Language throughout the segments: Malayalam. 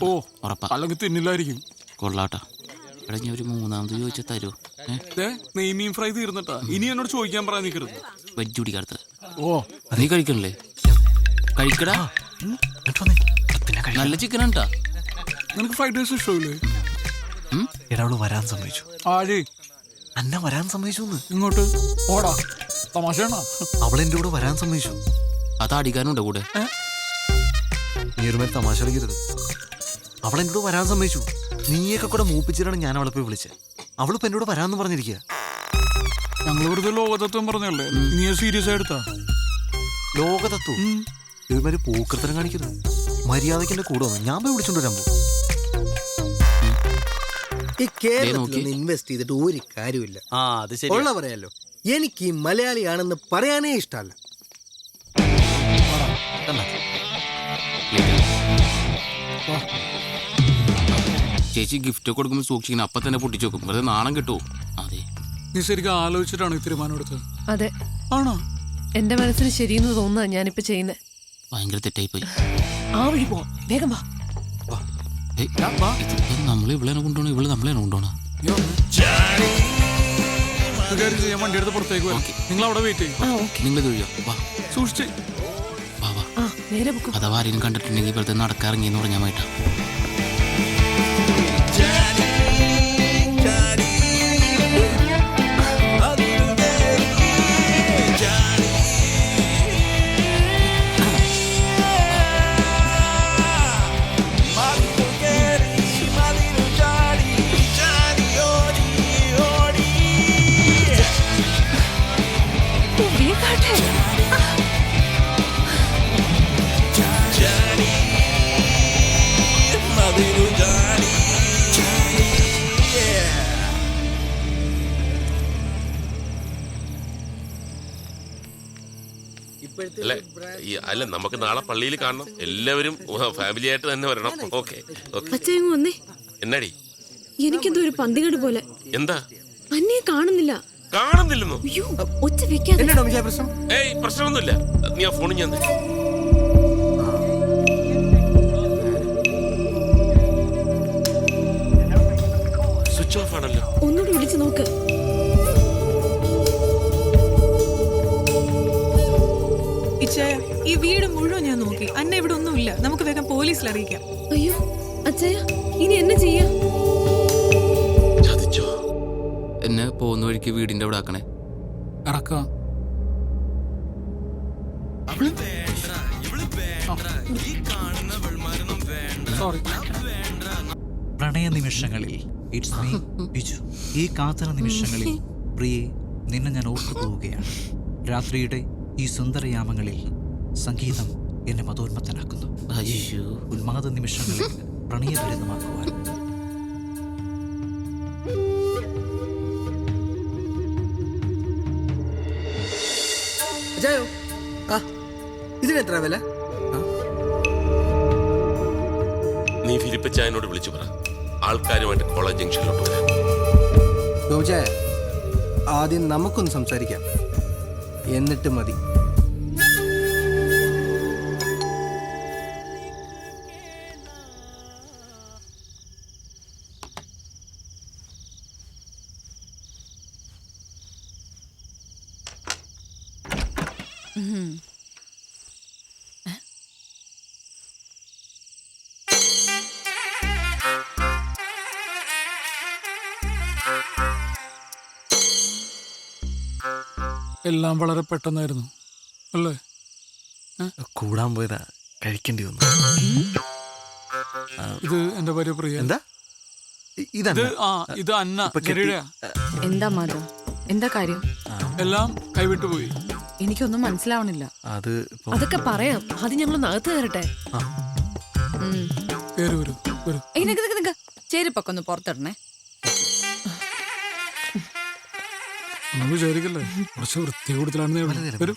ഓ ഉറപ്പാ അല്ലെങ്കിൽ തിന്നില്ലായിരിക്കും. കൊള്ളാട്ടാ. എടാ ഞാൻ ഒരു മൂന്നാമത് ചോദിച്ചാൽ തരുമോ? നെയ്മീൻ ഫ്രൈ തീർന്നിട്ടാ. ഇനി എന്നോട് ചോദിക്കാൻ പറയാൻ നിൽക്കരുത്. വെജ് കുടിക്കാത്ത. ഓ നീ കഴിക്കണല്ലേ? കഴിക്കടാ. നല്ല ചിക്കൻ ഉണ്ടാ. നിനക്ക് ഫ്രൈഡ് റൈസ് ഇഷ്ടമില്ലേ? എടാവള് വരാൻ സമ്മതിച്ചു. ആര്? അന്ന വരാൻ സമ്മതിച്ചു. ഇങ്ങോട്ട് ഓടാ. തമാശയാണോ? അവളെന്റെ കൂടെ വരാൻ സമ്മതിച്ചു. അത് അടിക്കാനുണ്ടോ കൂടെ? നീ ഒരു മേൽ തമാശ കളിക്കരുത്. അവളെന്റെ കൂടെ വരാൻ സമ്മതിച്ചു. നീയൊക്കെ കൂടെ മൂപ്പിച്ചിട്ടാണ് ഞാൻ അവളെ പോയി വിളിച്ചത്. അവളിപ്പോ എന്റെ കൂടെ വരാന്ന് പറഞ്ഞിരിക്കുക. ഞങ്ങൾ വെറുതെ ലോകതത്വം പറഞ്ഞല്ലേ. നീ സീരിയസ് ആയിട്ടാ? ലോകതത്വം ഇതുമാതിരി പൂക്കൃത്തരം കാണിക്കരുത്. മര്യാദയ്ക്ക് എന്റെ കൂടെ വന്നു. ഞാൻ പോയി വിളിച്ചോണ്ട് വരാൻ പോകും. ഈ കേരളത്തിൽ ഇൻവെസ്റ്റ് ചെയ്തിട്ട് ഒരു കാര്യമില്ല. ഉള്ള പറയാലോ, എനിക്ക് ഈ മലയാളിയാണെന്ന് പറയാനേ ഇഷ്ടമല്ല. ചേച്ചി ഗിഫ്റ്റ് കൊടുക്കുമ്പോൾ സൂക്ഷിക്കണം. അപ്പൊ തന്നെ പൊട്ടിച്ചു വെക്കും. വെറുതെ നാണം കിട്ടുമോ? അതെ. നീ ശരിക്കും ആലോചിച്ചിട്ടാണ് ഈ തീരുമാനം എടുത്തത്? അതെ. ആണോ? എന്റെ മനസ്സിന് ശരിയെന്ന് തോന്നുക ഞാനിപ്പോ ചെയ്യുന്നത്. ഭയങ്കര തെറ്റായി പോയി. ആ വഴി പോവാം. വേഗം വാ. നമ്മളെ ഇവളെ കൊണ്ടുപോകണം. ഇവള് നമ്മളെ കൊണ്ടുപോകണം. ഞാൻ വണ്ടി എടുത്ത് പുറത്തേക്ക് വരാം. നിങ്ങൾ അവിടെ വെയിറ്റ് ചെയ്യും. നിങ്ങൾ തൊഴിയോ? വാ സൂക്ഷിച്ച് വാ വാ. നേരെ പൊക്കോ. അഥവാ ആരെയും കണ്ടിട്ടുണ്ടെങ്കിൽ വെറുതെ നടക്കാറിങ്ങിയെന്ന് പറഞ്ഞാൽ മാറ്റാ. അല്ല, നമുക്ക് നാളെ പള്ളിയിൽ കാണണം. എല്ലാവരും ഫാമിലി ആയിട്ട് തന്നെ വരണം. ഓക്കെ. വന്നേ. എന്നാടി? എനിക്കെന്തോ ഒരു പന്തികേട് പോലെ. എന്താ? അന്നേ കാണുന്നില്ല. കാണുന്നില്ലെന്നോ? ഒച്ച വെക്കാതെ. ഏയ് പ്രശ്നമൊന്നുമില്ല. നീ ആ ഫോണിൽ ഞാൻ സ്വിച്ച് ഓഫ് ആണല്ലോ. ഒന്നുകൂടി വിളിച്ചു നോക്ക്. ഈ വീട് മുഴുവൻ ഞാൻ നോക്കി. അന്ന ഇവിടെ ഒന്നുമില്ല. നമുക്ക് വേഗം പോലീസിൽ അറിയിക്കാം. അയ്യോ അച്ഛാ, ഇനി എന്നെ ചെയ്യാ? ചതിച്ചോ? എന്നെ പോകുന്ന വഴിക്ക് വീടിന്റെ അവിടെ ആക്കണേ. ഇറക്കാം. സോറി. പ്രണയ നിമിഷങ്ങളിൽ ഇറ്റ്സ് മീ ബിജു. ഈ കാത്തന നിമിഷങ്ങളിൽ പ്രിയെ നിന്നെ ഞാൻ ഓർത്തു പോവുകയാണ്. രാത്രിയുടെ ഈ സുന്ദരയാമങ്ങളിൽ സംഗീതം എന്നെ മതോന്മത്തനാക്കുന്നു. ഉന്മാദ നിമിഷങ്ങളിൽ പ്രണയഭരിതമാക്കുവാൻ. ഇതിനെത്ര വില? നീ ഫിലിപ്പച്ചായനോട് വിളിച്ചു പറ ആൾക്കാരുമായിട്ട് കോളേജ് ജംഗ്ഷനിലോട്ട് വരാം. ഗോജായ, ആദ്യം നമുക്കൊന്ന് സംസാരിക്കാം, എന്നിട്ട് മതി. എല്ലാം വളരെ പെട്ടെന്നായിരുന്നു അല്ലേ? കൂടാൻ പോയതാ, കഴിക്കേണ്ടി വന്നു. ഇത് എന്റെ ഭാര്യ പ്രിയ. എന്താ ഇത് അന്ന. എന്താ മാധവ്? എന്താ കാര്യം? എല്ലാം കൈവിട്ടു പോയി. എനിക്കൊന്നും മനസ്സിലാവണില്ല. അതൊക്കെ പറയാം. അത് ഞങ്ങൾ നകത്ത് കയറട്ടെ. ചേരിപ്പൊക്കെ ഒന്ന് പുറത്തിടണേ. ഒന്നും വിചാരിക്കല്ലേ, കുറച്ച് വൃത്തി കൂടുതലാണെന്നേ വരും.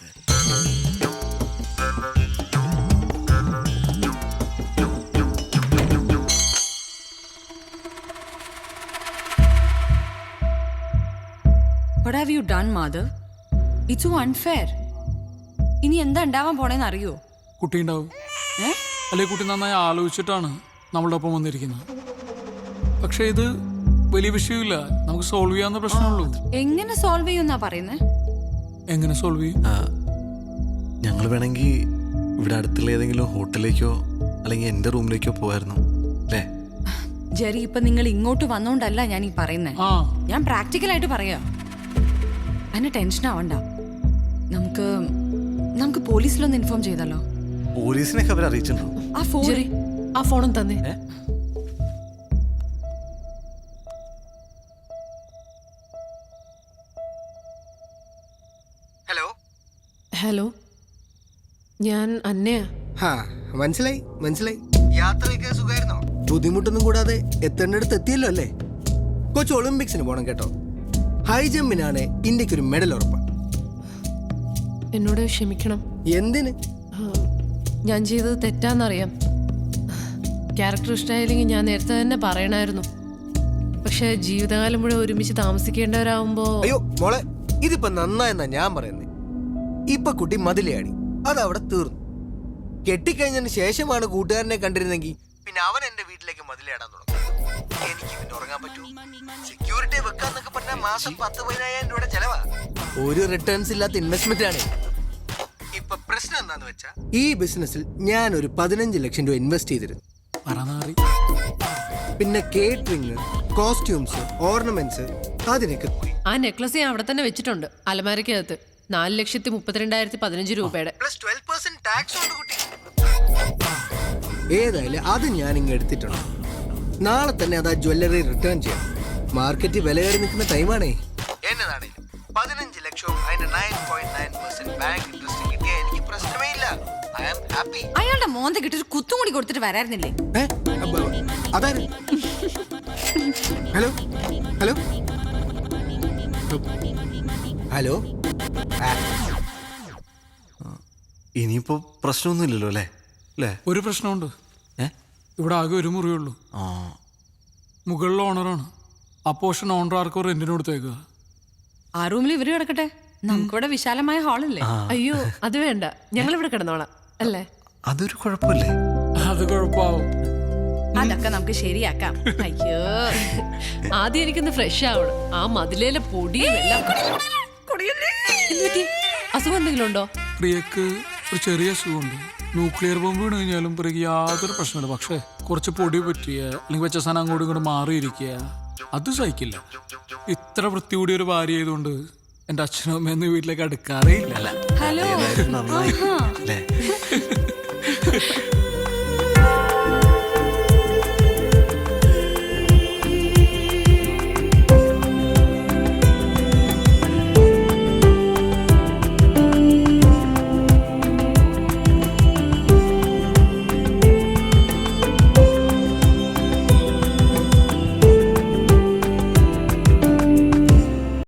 What have you done, mother? It's so unfair. ഇനി എന്താ ഉണ്ടാവാൻ പോണേന്ന് അറിയോ? കുട്ടി ഉണ്ടാവും. അല്ലെ കുട്ടി നന്നായി ആലോചിച്ചിട്ടാണ് നമ്മളുടെ ഒപ്പം വന്നിരിക്കുന്നത്. പക്ഷെ ഇത് വലിയ വിഷയമില്ല, നമുക്ക് സോൾവ് ചെയ്യാവുന്ന പ്രശ്നമുള്ളൂ. എങ്ങനെ സോൾവ് ചെയ്യുന്നാ പറയുന്നേ? എങ്ങനെ സോൾവ് ചെയ്യും? ഞങ്ങൾ വേണമെങ്കിൽ ഇവിടെ അടുത്തുള്ള ഏതെങ്കിലും ഹോട്ടലിലേക്കോ അല്ലെങ്കിൽ എൻ്റെ റൂമിലേക്കോ പോകായിരുന്നു അല്ലേ? ജെറി, ഇപ്പൊ നിങ്ങൾ ഇങ്ങോട്ട് വന്നോണ്ടല്ല ഞാൻ ഈ പറയുന്നേ. ആ ഞാൻ പ്രാക്ടിക്കലായിട്ട് പറയാ. അതിന് ടെൻഷൻ ആവണ്ട. നമുക്ക് പോലീസിലൊന്ന് ഇൻഫോം ചെയ്താലോ? പോലീസിനൊക്കെ അവർ അറിയിച്ചിട്ടുണ്ടോ? ആ ഫോൺ ജെറി, ആ ഫോണും തന്നെ. ഹലോ. ഹലോ, ഞാൻ അന്നയാ. ഹാ, മനസ്സിലായി. യാത്രയൊക്കെ സുഖമായിരുന്നോ? ബുദ്ധിമുട്ടൊന്നും കൂടാതെ എത്തേണ്ടടുത്ത് എത്തിയല്ലോ അല്ലേ? കൊച്ചു ഒളിമ്പിക്സിന് പോണം കേട്ടോ. ഹൈ ജമ്പിനാണ് ഇന്ത്യക്ക് ഒരു മെഡൽ ഉറപ്പാണ്. എന്നോട് ക്ഷമിക്കണം. എന്തിന്? ഞാൻ ചെയ്തത് തെറ്റാന്നറിയാം. ക്യാരക്ടർ ഇഷ്ടമായില്ലെങ്കിൽ ഞാൻ നേരത്തെ തന്നെ പറയണമായിരുന്നു. പക്ഷെ ജീവിതകാലം മുഴുവൻ ഒരുമിച്ച് താമസിക്കേണ്ടവരാകുമ്പോ... അയ്യോ മോളെ, ഇതിപ്പോ നന്നായെന്നാ ഞാൻ പറയുന്നത്. ഇപ്പൊ കുട്ടി മതിലയാടി, അതവിടെ തീർന്നു. കെട്ടിക്കഴിഞ്ഞതിന് ശേഷമാണ് കൂട്ടുകാരനെ കണ്ടിരുന്നെങ്കിൽ പിന്നെ അവൻ എന്റെ വീട്ടിലേക്ക് മതിലയാടാൻ തുടങ്ങും. എനിക്ക് പിന്നെ ഉറങ്ങാൻ പറ്റൂ? സെക്യൂരിറ്റി വെക്കാന്നൊക്കെ പറഞ്ഞാൽ മാസം 10,000-15,000 രൂപയുടെ ചെലവാ. ഒരു റിട്ടേൺസ് ഇല്ലാത്ത ഇൻവെസ്റ്റ്മെന്റ് ആണ്. ഇപ്പൊ പ്രശ്നം എന്താന്ന് വെച്ചാ, ഈ ബിസിനസ്സിൽ ഞാൻ ഒരു 15 ലക്ഷം രൂപ ഇൻവെസ്റ്റ് ചെയ്തിരുന്നു. പിന്നെ കേറ്ററിംഗ്, കോസ്റ്റ്യൂംസ്, ഓർണമെന്റ്സ്, അതിനൊക്കെ പോയി. ആ നെക്ലസ് ഞാൻ അവിടെ തന്നെ വെച്ചിട്ടുണ്ട്, അലമാരക്കകത്ത്. 4,32,015 രൂപയുടെ. പ്ലസ് 12% ടാക്സ് ഉണ്ട് കുട്ടി. ഏതായാലും അത് ഞാൻ ഇങ്ങ് എടുത്തിട്ടുണ്ട്. നാളെ തന്നെ അത് ആ ജ്വല്ലറി റിട്ടേൺ ചെയ്യാം. മാർക്കറ്റ് വില കയറി നിൽക്കുന്ന ടൈമാണേ. എന്നതാണേലും 15 ലക്ഷവും അതിന്റെ 9.9% ബാങ്ക് ഇൻട്രസ്റ്റ് കിട്ടിയ എനിക്ക് പ്രശ്നമേ ഇല്ല. I am happy. അയാളുടെ മോന്ത കിട്ടി ഒരു കുത്തും കൂടി കൊടുത്തിട്ട് വരായിരുന്നില്ലേ? അതാര്? Hello hello hello. ഇനിയിപ്പോ പ്രശ്നമൊന്നുമില്ലല്ലോ അല്ലേ? അല്ലേ? ഒരു പ്രശ്നമുണ്ട്. ഇവിടെ ആകെ ഒരു മുറിയുള്ളൂ. മുകളിലെ ഓണറാണ്. ആ പോർഷൻ ഓണർ ആർക്കോ റെന്റിന് കൊടുത്തേക്കുക. ആ റൂമിൽ ഇവര് കിടക്കട്ടെ, നമുക്കിവിടെ വിശാലമായ ഹാളല്ലേ? അയ്യോ, അത് വേണ്ട, ഞങ്ങൾ ഇവിടെ കിടന്നോളാം അല്ലേ? അതൊരു കുഴപ്പമില്ലേ? അത് കുഴപ്പമാവും. അതൊക്കെ നമുക്ക് ശരിയാക്കാം. അയ്യോ, ആദ്യം എനിക്കൊന്ന് ഫ്രഷ് ആവണം. ആ മതിലേലെ പൊടിയും എല്ലാം. അസുഖം എന്തെങ്കിലും ഉണ്ടോ? പ്രിയക്ക് ഒരു ചെറിയ അസുഖമുണ്ട്. ന്യൂക്ലിയർ ബോംബ് വീണ് കഴിഞ്ഞാലും പ്രിയക്ക് യാതൊരു പ്രശ്നമില്ല. പക്ഷേ കുറച്ച് പൊടി പറ്റിയ അല്ലെങ്കിൽ വെച്ച സാധനം അങ്ങോട്ടും ഇങ്ങോട്ട് മാറിയിരിക്കുക, അത് സഹിക്കില്ല. ഇത്ര വൃത്തി കൂടിയ ഒരു ഭാര്യ ആയതുകൊണ്ട് എൻ്റെ അച്ഛനും അമ്മയൊന്നും വീട്ടിലേക്ക് അടുക്കാറേ ഇല്ല. ഹലോ. നന്നായി അല്ലേ?